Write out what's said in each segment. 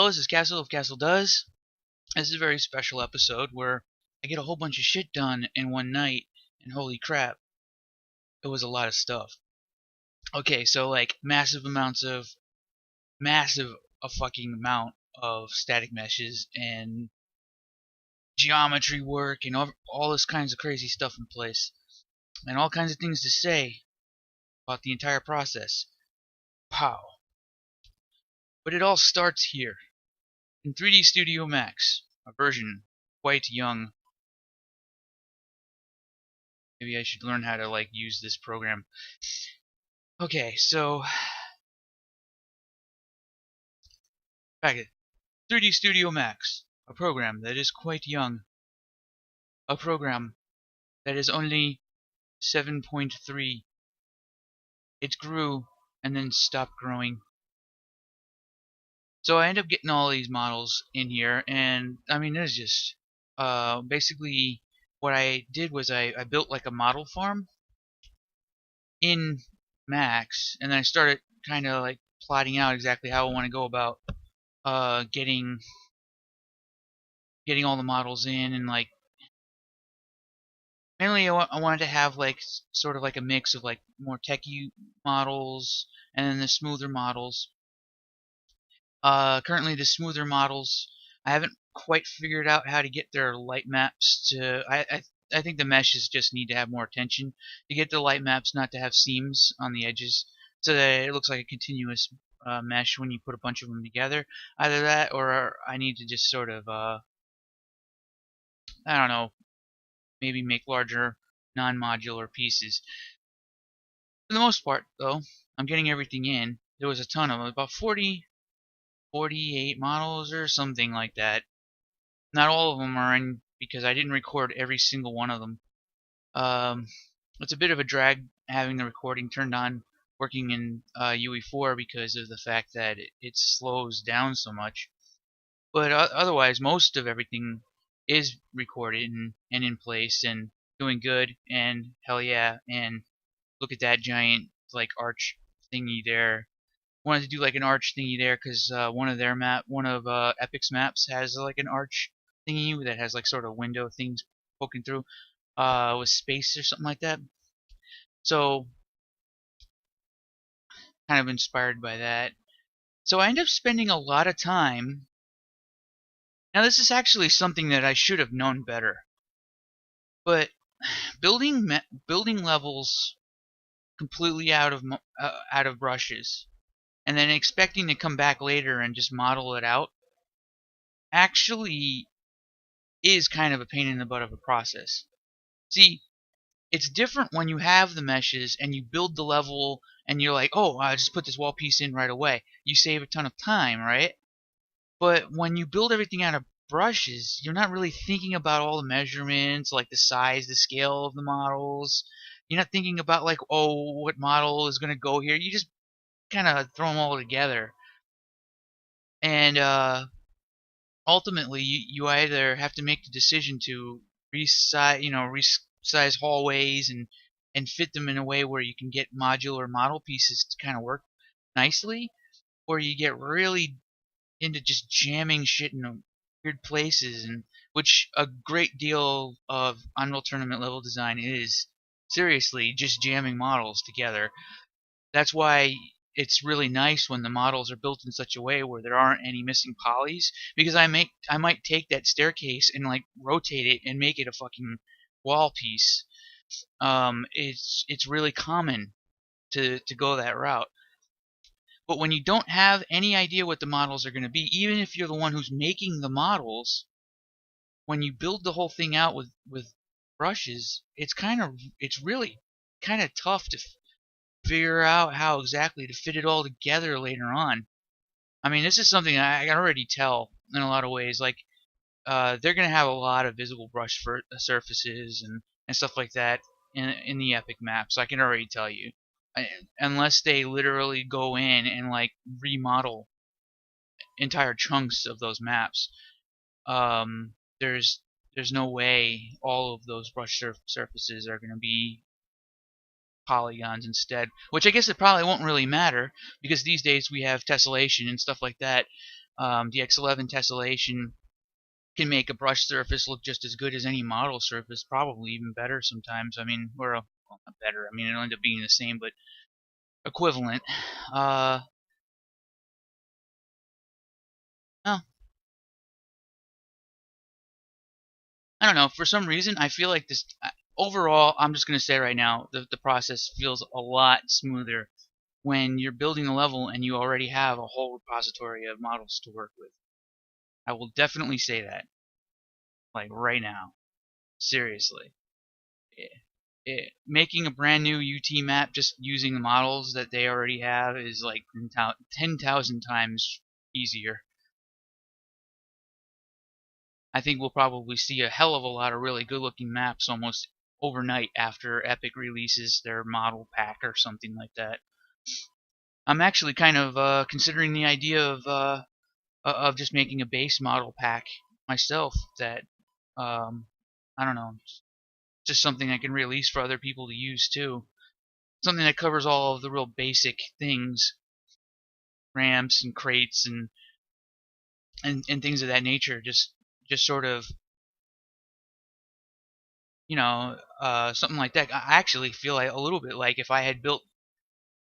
Hello, this is Castle of Castle Does. This is a very special episode where I get a whole bunch of shit done in one night, and holy crap, it was a lot of stuff. Okay, so like massive a fucking amount of static meshes and geometry work and all this kinds of crazy stuff in place, and all kinds of things to say about the entire process. Pow. But it all starts here, in 3D Studio Max, a version quite young. Maybe I should learn how to like use this program. Okay, so back at 3D Studio Max, a program that is quite young, a program that is only 7.3. It grew and then stopped growing. So I end up getting all these models in here, and I mean, there's just basically what I did was I built like a model farm in Max, and then I started kind of like plotting out exactly how I want to go about getting all the models in, and like mainly I wanted to have like sort of like a mix of like more techy models and then the smoother models. Currently the smoother models, I haven't quite figured out how to get their light maps to. I think the meshes just need to have more attention to get the light maps not to have seams on the edges, so that it looks like a continuous mesh when you put a bunch of them together. Either that, or I need to just sort of I don't know, maybe make larger non-modular pieces. For the most part, though, I'm getting everything in. There was a ton of them, about 40, 48 models or something like that. Not all of them are in because I didn't record every single one of them. It's a bit of a drag having the recording turned on working in UE4 because of the fact that it slows down so much. But otherwise, most of everything is recorded and in place and doing good, and hell yeah, and look at that giant like arch thingy there. Wanted to do like an arch thingy there because one of Epic's maps has like an arch thingy that has like sort of window things poking through with space or something like that. So kind of inspired by that. So I end up spending a lot of time. Now this is actually something that I should have known better, but building levels completely out of brushes and then expecting to come back later and just model it out actually is kind of a pain in the butt of a process. See, it's different when you have the meshes and you build the level and you're like, oh, I just put this wall piece in right away. You save a ton of time, right? But when you build everything out of brushes, you're not really thinking about all the measurements, like the size, the scale of the models. You're not thinking about like, oh, what model is going to go here. You just kind of throw them all together. And ultimately, you either have to make the decision to resize hallways and fit them in a way where you can get modular model pieces to kind of work nicely, or you get really into just jamming shit in weird places, and which a great deal of Unreal Tournament level design is seriously just jamming models together. That's why it's really nice when the models are built in such a way where there aren't any missing polys, because I might take that staircase and like rotate it and make it a fucking wall piece. It's really common to go that route. But when you don't have any idea what the models are going to be, even if you're the one who's making the models, when you build the whole thing out with brushes, it's really kind of tough to figure out how exactly to fit it all together later on. I mean, this is something I can already tell in a lot of ways. Like, they're going to have a lot of visible brush surfaces and stuff like that in the Epic maps. I can already tell you. Unless they literally go in and like remodel entire chunks of those maps, um, there's no way all of those brush surfaces are going to be polygons instead, which I guess it probably won't really matter because these days we have tessellation and stuff like that The X11 can make a brush surface look just as good as any model surface, probably even better sometimes. I mean, well, not better. I mean, it'll end up being the same, but equivalent. Uh, well, I don't know. For some reason, I feel like this. Overall, I'm just gonna say right now, the process feels a lot smoother when you're building a level and you already have a whole repository of models to work with. I will definitely say that, like right now, seriously. Making a brand new UT map just using the models that they already have is like 10,000 times easier. I think we'll probably see a hell of a lot of really good looking maps almost overnight after Epic releases their model pack or something like that. I'm actually kind of considering the idea of just making a base model pack myself that I don't know, just something I can release for other people to use too. Something that covers all of the real basic things, ramps and crates and things of that nature. Just sort of, something like that. I actually feel like a little bit like if I had built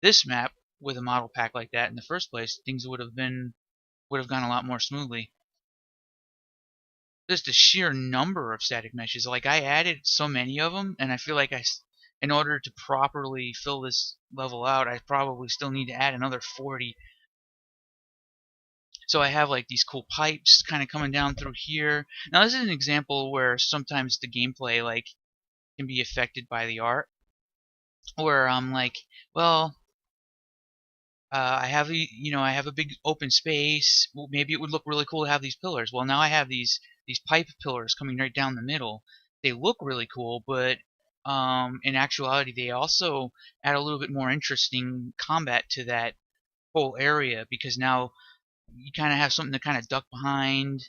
this map with a model pack like that in the first place, things would have gone a lot more smoothly. Just the sheer number of static meshes. Like I added so many of them, and I feel like in order to properly fill this level out, I probably still need to add another 40. So I have like these cool pipes kind of coming down through here. Now this is an example where sometimes the gameplay like can be affected by the art, where I'm like, well, I have a big open space. Well, maybe it would look really cool to have these pillars. Well, now I have these pipe pillars coming right down the middle. They look really cool, but in actuality, they also add a little bit more interesting combat to that whole area because now you kind of have something to kind of duck behind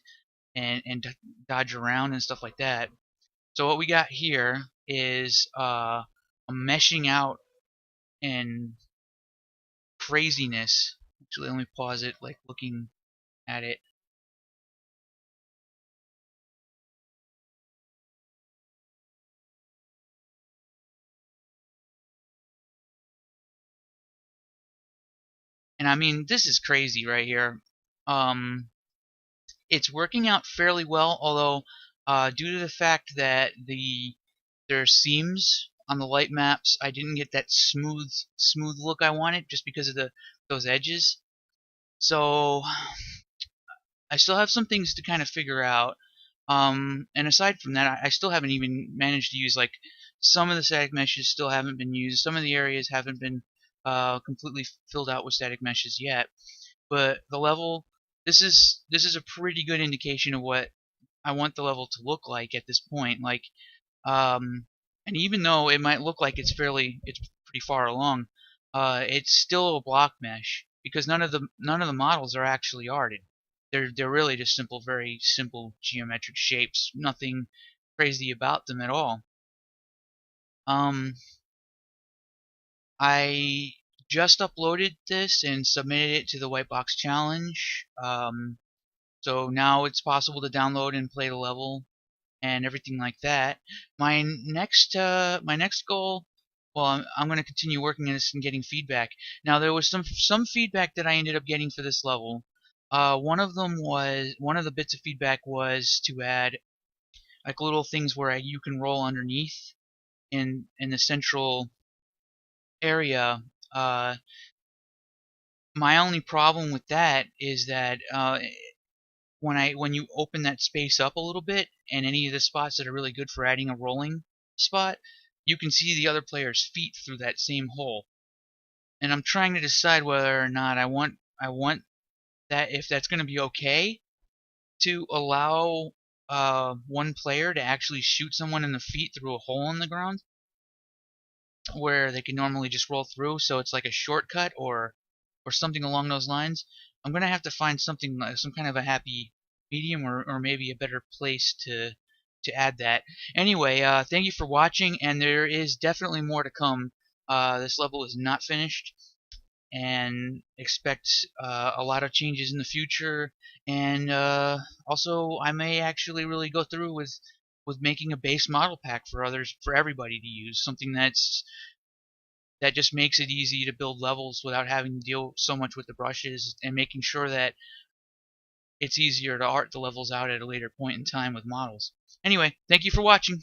and dodge around and stuff like that. So what we got here is a meshing out and craziness. Actually, let me pause it, like looking at it. And I mean, this is crazy right here. Um, it's working out fairly well, although due to the fact that there are seams on the light maps, I didn't get that smooth look I wanted just because of those edges. So I still have some things to kind of figure out. And aside from that, I still haven't even managed to use like some of the static meshes still haven't been used. Some of the areas haven't been completely filled out with static meshes yet. But the level, this is a pretty good indication of what I want the level to look like at this point. Like, um, and even though it might look like it's pretty far along, it's still a block mesh because none of the models are actually arted. They're really just very simple geometric shapes. Nothing crazy about them at all. Um, I just uploaded this and submitted it to the White Box Challenge. So now it's possible to download and play the level and everything like that. My next goal, well, I'm going to continue working on this and getting feedback. Now there was some feedback that I ended up getting for this level. One of the bits of feedback was to add like little things where you can roll underneath in the central area. My only problem with that is that when you open that space up a little bit and any of the spots that are really good for adding a rolling spot, you can see the other player's feet through that same hole. And I'm trying to decide whether or not I want that, if that's going to be okay to allow one player to actually shoot someone in the feet through a hole in the ground where they can normally just roll through, so it's like a shortcut or something along those lines. I'm gonna have to find something like some kind of a happy medium or maybe a better place to add that. Anyway, thank you for watching, and there is definitely more to come. This level is not finished. and expect a lot of changes in the future. And also, I may actually really go through with making a base model pack for others, for everybody to use, something that just makes it easy to build levels without having to deal so much with the brushes, and making sure that it's easier to art the levels out at a later point in time with models. Anyway, thank you for watching.